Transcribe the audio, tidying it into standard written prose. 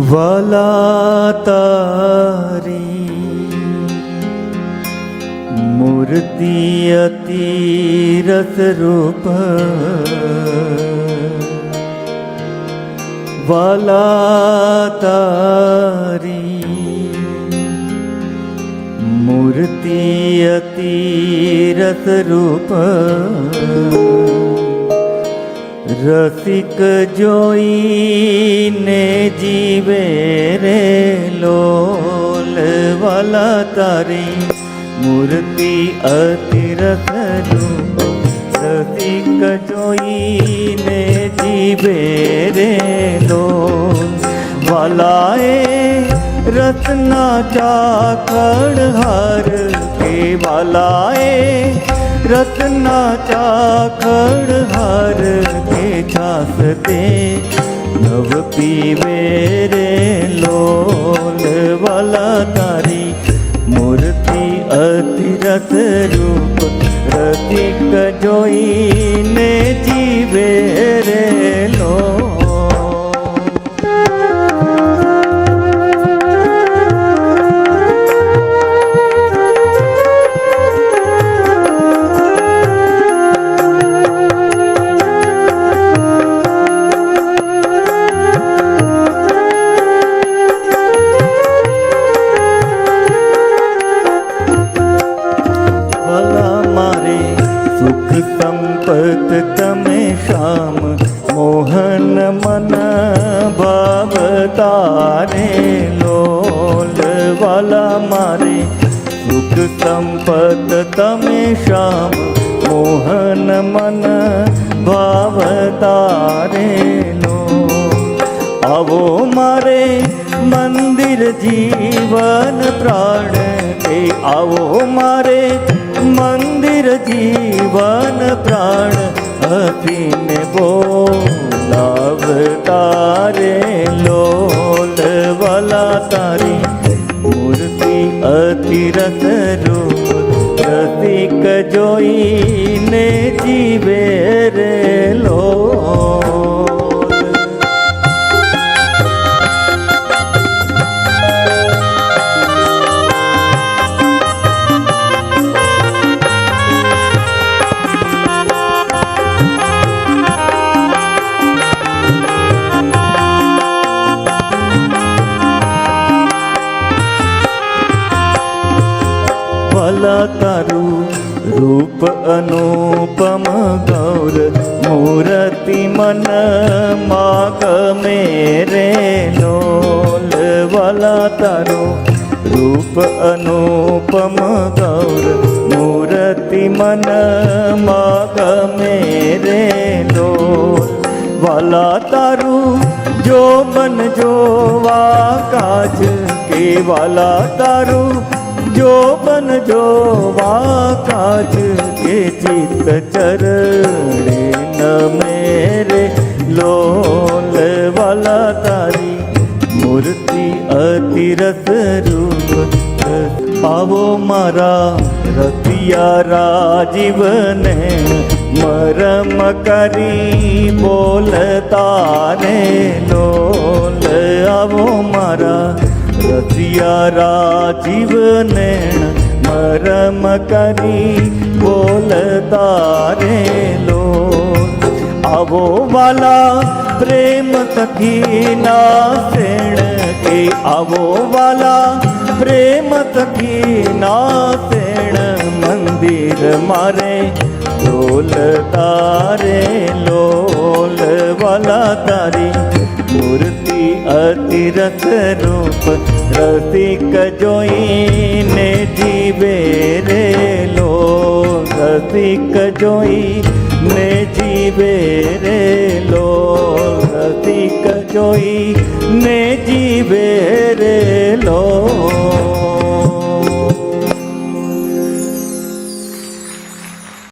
વાલા તારી મૂર્તિ અતિ રસરૂપ, વાલા તારી મૂર્તિ અતિ રસરૂપ, રસિક જોઈને જીવે રે લોલ, વાલા તારી મૂર્તિ અતિ રસરૂપ, રસિક જોઈને જીવે રે લોલ, વાલાએ રત્ના ચાકડ હાર કે વાલાએ રત્ના ચાકડ હાર કે છાસ તે નવ પીવે રે લોલ, વાલા તારી મૂર્તિ અતિ રસરૂપ, રસિક જોઈને જીવે રે લોલ. સંપત તમે શ્યામ મોહન મન ભાવ તારે લોલ, વાલા મારે સુખ સંપત તમે શ્યામ મોહન મન ભાવ તારે લોલ, આવો મારે મંદિર જીવન પ્રાણ કે આવો મારે મંદિર જીવન પ્રાણ અપીને બોલાવતા રે લોલ, વાલા તારી મૂર્તિ અતિ રસરૂપ, રસિક જોઈને જીવે રે લોલ. વાલા તારું રૂપ અનુપમ ગૌર, મૂર્તિ મન માગ મેરે લોલ, વાલા તારું રૂપ અનુપમ ગૌર, મૂર્તિ મન માગ મેરે લોલ, વાલા તારું જો બન જોવા કાજ કે વાલા તારું જો બન જોવા કાજ કે ચિત્ત ચરણે ન મેરે લોલ, વાલા તારી મૂર્તિ અતિ રસરૂપ, આવો મારા રતિયા રાજીવને મરમ કરી બોલતા રે લોલ, આવો મારા રસિયા રાજીવ નેણ મરમ કરી બોલતા રે લોલ, આવો વાલા પ્રેમ સખી ના સેણ કે આવો વાલા પ્રેમ સખી ના સેણ, મંદિર મારે ડોલતા રે લોલ, વાલા તારી મૂર્તિ અતિ રસરૂપ, રસિક જોઈને જીવે રે લોલ, રસિક જોઈને જીવે રે લોલ, રસિક જોઈને જીવે રે લોલ.